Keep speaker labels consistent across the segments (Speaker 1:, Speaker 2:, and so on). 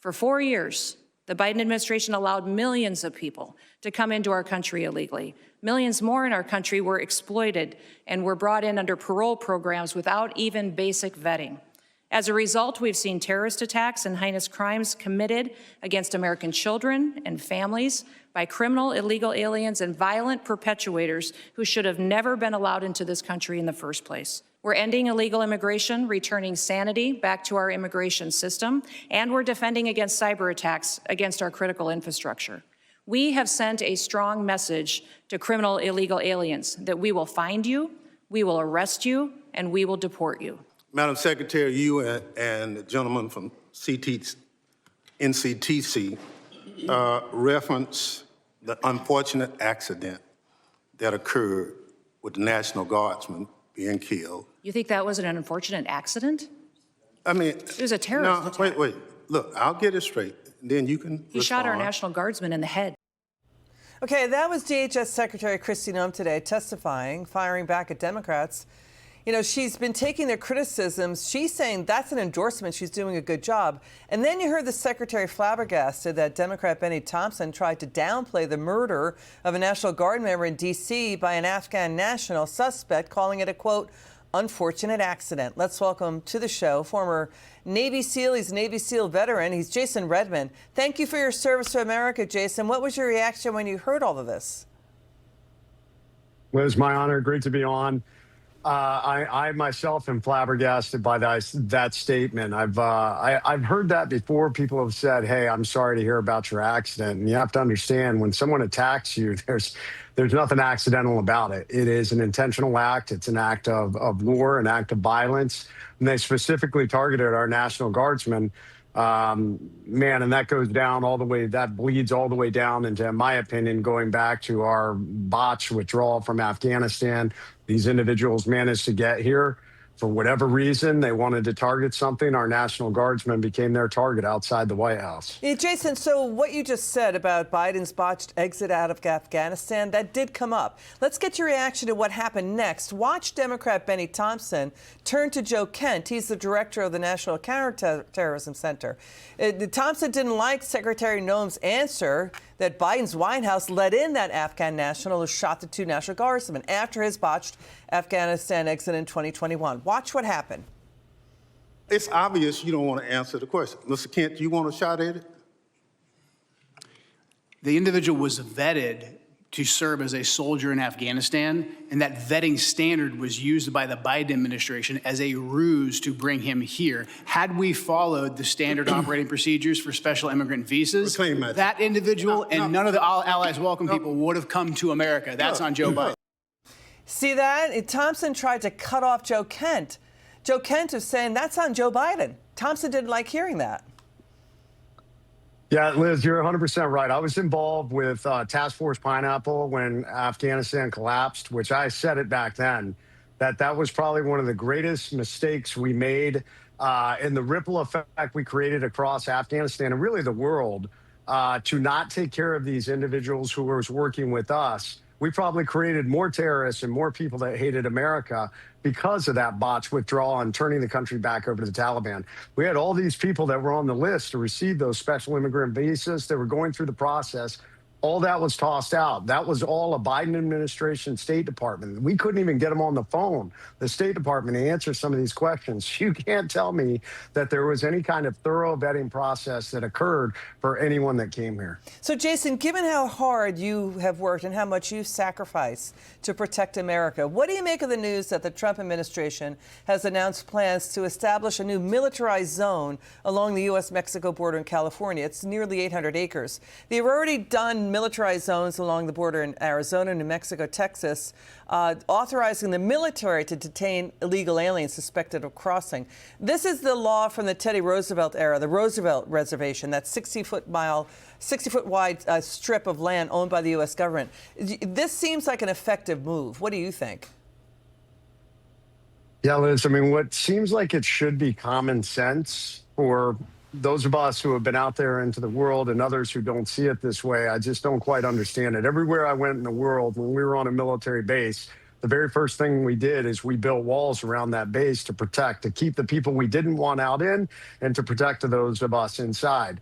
Speaker 1: For 4 years, the Biden administration allowed millions of people to come into our country illegally. Millions more in our country were exploited and were brought in under parole programs without even basic vetting. As a result, we've seen terrorist attacks and heinous crimes committed against American children and families by criminal illegal aliens and violent perpetuators who should have never been allowed into this country in the first place. We're ending illegal immigration, returning sanity back to our immigration system, and we're defending against cyber attacks against our critical infrastructure. We have sent a strong message to criminal illegal aliens that we will find you, we will arrest you, and we will deport you.
Speaker 2: Madam Secretary, you and the gentleman from NCTC reference the unfortunate accident that occurred with the National Guardsman being killed.
Speaker 1: You think that was an unfortunate accident?
Speaker 2: I mean,
Speaker 1: it was a terrorist attack.
Speaker 2: Wait. Look, I'll get it straight. Then you can
Speaker 1: He shot our National Guardsman in the head.
Speaker 3: Okay, that was DHS Secretary Kristi Noem today testifying, firing back at Democrats. You know, she's been taking their criticisms. She's saying that's an endorsement. She's doing a good job. And then you heard the secretary flabbergasted that Democrat Benny Thompson tried to downplay the murder of a National Guard member in D.C. by an Afghan national suspect, calling it a, quote, unfortunate accident. Let's welcome to the show former Navy SEAL. He's a Navy SEAL veteran. He's Jason Redman. Thank you for your service to America, Jason. What was your reaction when you heard all of this?
Speaker 4: Well, it was my honor. Great to be on. I myself am flabbergasted by that statement. I've heard that before. People have said, "Hey, I'm sorry to hear about your accident." And you have to understand, when someone attacks you, there's nothing accidental about it. It is an intentional act. It's an act of war, an act of violence. And they specifically targeted our National Guardsmen. Man, and that goes down all the way, that bleeds all the way down into, in my opinion, going back to our botched withdrawal from Afghanistan. These individuals managed to get here. For whatever reason, they wanted to target something. Our National Guardsmen became their target outside the White House.
Speaker 3: Yeah, Jason, so what you just said about Biden's botched exit out of Afghanistan, that did come up. Let's get your reaction to what happened next. Watch Democrat Benny Thompson turn to Joe Kent. He's the director of the National Counterterrorism Center. Thompson didn't like Secretary Noem's answer that Biden's White House let in that Afghan national who shot the 2 National Guardsmen after his botched Afghanistan exit in 2021. Watch what happened.
Speaker 2: It's obvious you don't want to answer the question. Mr. Kent, do you want a shot at it?
Speaker 5: The individual was vetted to serve as a soldier in Afghanistan, and that vetting standard was used by the Biden administration as a ruse to bring him here. Had we followed the standard operating procedures for special immigrant visas, that individual and none of the allies welcome people would have come to America. That's on Joe Biden.
Speaker 3: See that? Thompson tried to cut off Joe Kent. Joe Kent is saying that's on Joe Biden. Thompson didn't like hearing that.
Speaker 4: Yeah, Liz, you're 100% right. I was involved with Task Force Pineapple when Afghanistan collapsed, which I said it back then, that was probably one of the greatest mistakes we made in the ripple effect we created across Afghanistan and really the world to not take care of these individuals who were working with us. We probably created more terrorists and more people that hated America because of that botched withdrawal and turning the country back over to the Taliban. We had all these people that were on the list to receive those special immigrant visas. They were going through the process. All that was tossed out. That was all a Biden administration State Department. We couldn't even get them on the phone, the State Department, to answer some of these questions. You can't tell me that there was any kind of thorough vetting process that occurred for anyone that came here.
Speaker 3: So, Jason, given how hard you have worked and how much you've sacrificed to protect America, what do you make of the news that the Trump administration has announced plans to establish a new militarized zone along the U.S.-Mexico border in California? It's nearly 800 acres. They've already done militarized zones along the border in Arizona, New Mexico, Texas, authorizing the military to detain illegal aliens suspected of crossing. This is the law from the Teddy Roosevelt era, the Roosevelt Reservation, that 60-foot wide strip of land owned by the U.S. government. This seems like an effective move. What do you think?
Speaker 4: Yeah, Liz, I mean, what seems like it should be common sense for those of us who have been out there into the world and others who don't see it this way, I just don't quite understand it. Everywhere I went in the world, when we were on a military base, the very first thing we did is we built walls around that base to protect, to keep the people we didn't want out in and to protect those of us inside.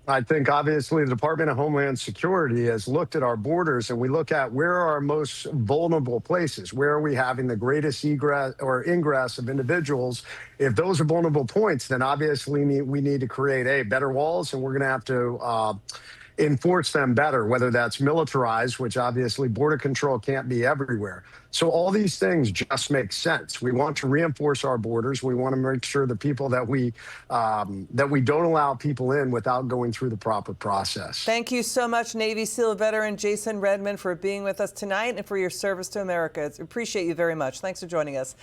Speaker 4: I think obviously the Department of Homeland Security has looked at our borders, and we look at where are our most vulnerable places, where are we having the greatest egress or ingress of individuals. If those are vulnerable points, then obviously we need to create better walls, and we're going to have to enforce them better, whether that's militarized, which obviously border control can't be everywhere. So all these things just make sense. We want to reinforce our borders. We want to make sure the people that we don't allow people in without going through the proper process.
Speaker 3: Thank you so much, Navy SEAL veteran Jason Redman, for being with us tonight and for your service to America. Appreciate you very much. Thanks for joining us.